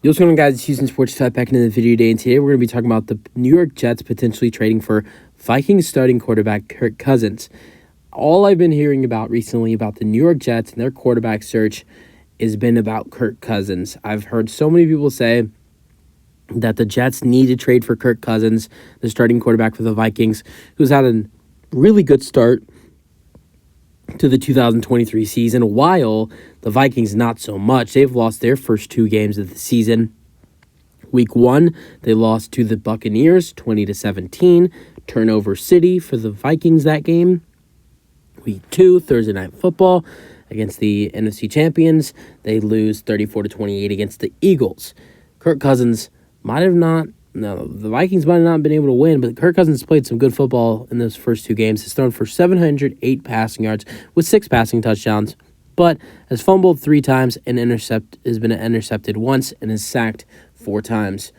What's going on, guys? It's Houston Sports Talk back into the video today, and today we're going to be talking about the New York Jets potentially trading for Vikings starting quarterback Kirk Cousins. All I've been hearing about recently about the New York Jets and their quarterback search has been about Kirk Cousins. I've heard so many people say that the Jets need to trade for Kirk Cousins, the starting quarterback for the Vikings, who's had a really good start to the 2023 season, while the Vikings not so much. They've lost their first two games of the season. Week 1, they lost to the Buccaneers 20-17, turnover city for the Vikings that game. Week 2, Thursday Night Football against the NFC champions, they lose 34-28 against the Eagles. Kirk Cousins the Vikings might have not been able to win, but Kirk Cousins played some good football in those first two games. He's thrown for 708 passing yards with 6 passing touchdowns, but has fumbled 3 times and has been intercepted once and is sacked 4 times.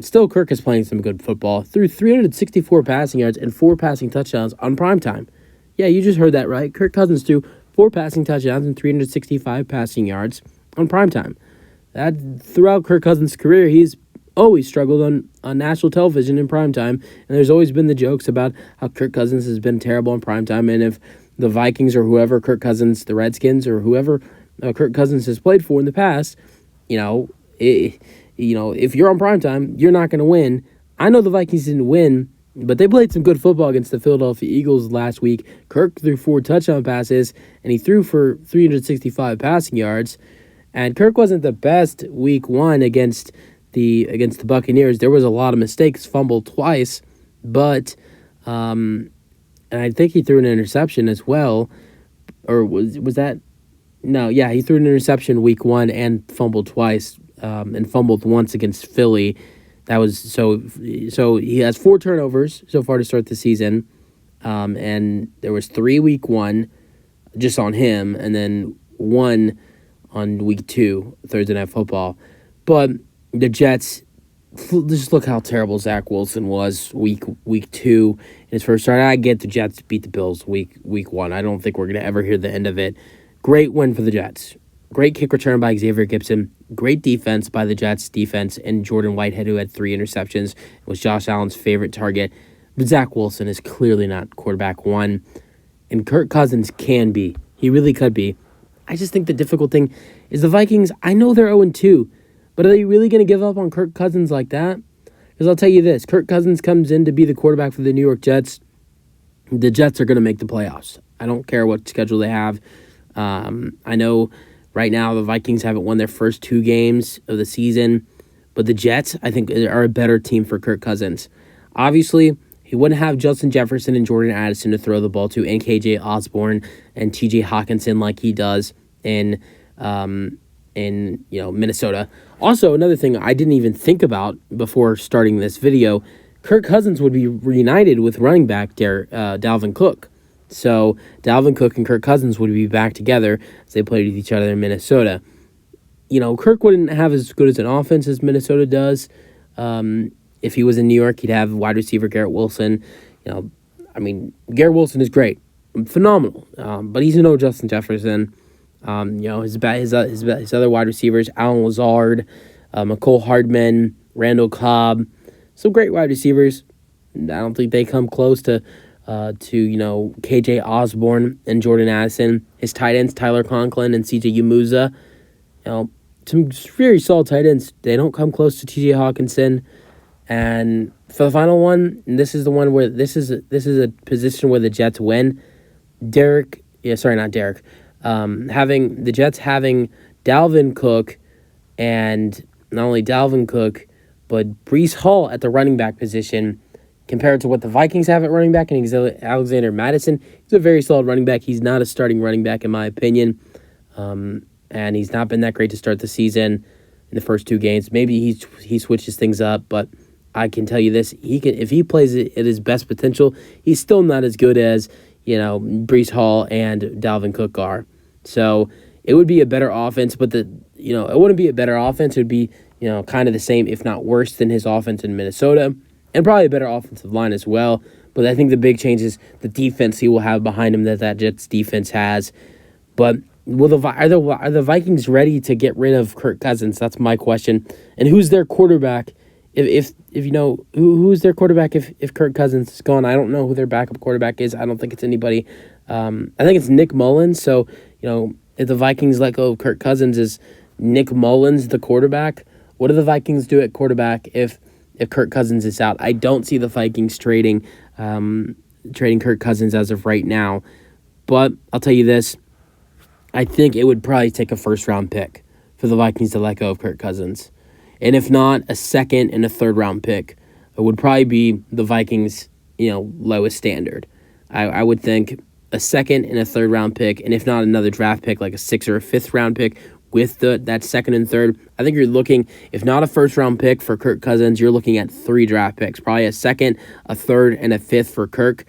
Still, Kirk is playing some good football. Threw 364 passing yards and 4 passing touchdowns on primetime. Yeah, you just heard that right. Kirk Cousins threw 4 passing touchdowns and 365 passing yards on primetime. Throughout Kirk Cousins' career, he's always struggled on national television in primetime, and there's always been the jokes about how Kirk Cousins has been terrible in primetime, and if the Vikings or whoever Kirk Cousins, the Redskins, or whoever Kirk Cousins has played for in the past, if you're on primetime, you're not going to win. I know the Vikings didn't win, but they played some good football against the Philadelphia Eagles last week. Kirk threw 4 touchdown passes, and he threw for 365 passing yards, and Kirk wasn't the best week 1 against the Buccaneers. There was a lot of mistakes, fumbled twice, but and I think he threw an interception as well, or was that? No, yeah, he threw an interception week 1 and fumbled twice, and fumbled once against Philly. That was so he has 4 turnovers so far to start the season, and there was 3 week 1 just on him, and then 1 on week 2, Thursday Night Football, but the Jets, just look how terrible Zach Wilson was week 2 in his first start. I get the Jets beat the Bills week 1. I don't think we're going to ever hear the end of it. Great win for the Jets. Great kick return by Xavier Gibson. Great defense by the Jets defense and Jordan Whitehead, who had 3 interceptions. It was Josh Allen's favorite target. But Zach Wilson is clearly not quarterback 1. And Kirk Cousins can be. He really could be. I just think the difficult thing is the Vikings, I know they're 0-2. But are they really going to give up on Kirk Cousins like that? Because I'll tell you this, Kirk Cousins comes in to be the quarterback for the New York Jets. The Jets are going to make the playoffs. I don't care what schedule they have. I know right now the Vikings haven't won their first 2 games of the season, but the Jets, I think, are a better team for Kirk Cousins. Obviously, he wouldn't have Justin Jefferson and Jordan Addison to throw the ball to, and KJ Osborne and TJ Hawkinson like he does in Minnesota. Also, another thing I didn't even think about before starting this video, Kirk Cousins would be reunited with running back Dalvin Cook. So Dalvin Cook and Kirk Cousins would be back together as they played with each other in Minnesota. Kirk wouldn't have as good as an offense as Minnesota does. If he was in New York, he'd have wide receiver Garrett Wilson. Garrett Wilson is great, phenomenal, but he's no Justin Jefferson. His other wide receivers, Alan Lazard, McCole Hardman, Randall Cobb, some great wide receivers. I don't think they come close to KJ Osborne and Jordan Addison. His tight ends, Tyler Conklin and CJ Umuza, some very solid tight ends. They don't come close to TJ Hawkinson. And for the final one, this is the one where this is a position where the Jets win. Having the Jets having Dalvin Cook, and not only Dalvin Cook, but Breece Hall at the running back position, compared to what the Vikings have at running back and Alexander Mattison. He's a very solid running back. He's not a starting running back in my opinion, and he's not been that great to start the season in the first 2 games. Maybe he switches things up, but I can tell you this: if he plays it at his best potential, he's still not as good as Breece Hall and Dalvin Cook are. So it would be a better offense, but it wouldn't be a better offense. It would be kind of the same, if not worse, than his offense in Minnesota, and probably a better offensive line as well. But I think the big change is the defense he will have behind him that Jets defense has. But Are the Vikings ready to get rid of Kirk Cousins? That's my question. And who's their quarterback? If you know who's their quarterback if Kirk Cousins is gone? I don't know who their backup quarterback is. I don't think it's anybody. I think it's Nick Mullins. So if the Vikings let go of Kirk Cousins, is Nick Mullins the quarterback? What do the Vikings do at quarterback if Kirk Cousins is out? I don't see the Vikings trading Kirk Cousins as of right now. But I'll tell you this. I think it would probably take a first-round pick for the Vikings to let go of Kirk Cousins. And if not, a second and a third-round pick. It would probably be the Vikings, lowest standard. I would think a second and a third-round pick, and if not another draft pick, like a 6th or a 5th-round pick with that second and third. I think you're looking, if not a first-round pick for Kirk Cousins, you're looking at 3 draft picks. Probably a second, a third, and a 5th for Kirk.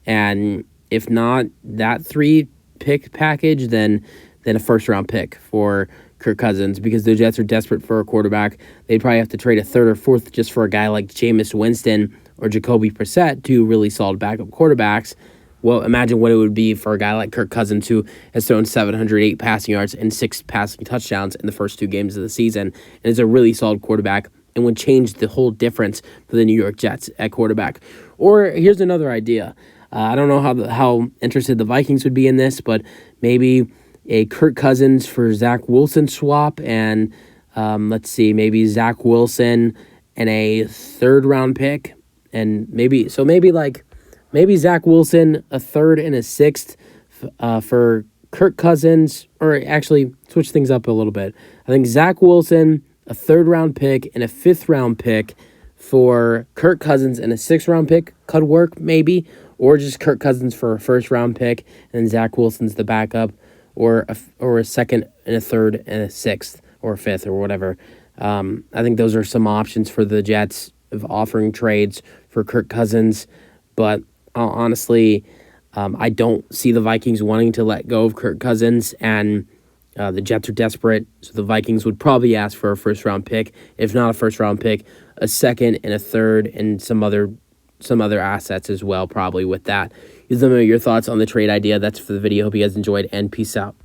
And if not that 3-pick package, then a first-round pick for Kirk Cousins, because the Jets are desperate for a quarterback. They'd probably have to trade a 3rd or 4th just for a guy like Jameis Winston or Jacoby Brissett, 2 really solid backup quarterbacks. Well, imagine what it would be for a guy like Kirk Cousins, who has thrown 708 passing yards and 6 passing touchdowns in the first 2 games of the season, and is a really solid quarterback and would change the whole difference for the New York Jets at quarterback. Or here's another idea. I don't know how interested the Vikings would be in this, but maybe a Kirk Cousins for Zach Wilson swap, and maybe Zach Wilson and a 3rd-round pick, and maybe Zach Wilson, a 3rd and a 6th for Kirk Cousins, or actually switch things up a little bit. I think Zach Wilson, a 3rd-round pick, and a 5th-round pick for Kirk Cousins, and a 6th-round pick could work maybe, or just Kirk Cousins for a 1st-round pick, and Zach Wilson's the backup, or a 2nd and a 3rd and a 6th or a 5th or whatever. I think those are some options for the Jets of offering trades for Kirk Cousins, but honestly, I don't see the Vikings wanting to let go of Kirk Cousins, and the Jets are desperate, so the Vikings would probably ask for a 1st-round pick. If not a 1st-round pick, a 2nd and a 3rd, and some other assets as well, probably with that. Let me know your thoughts on the trade idea. That's for the video. Hope you guys enjoyed, and peace out.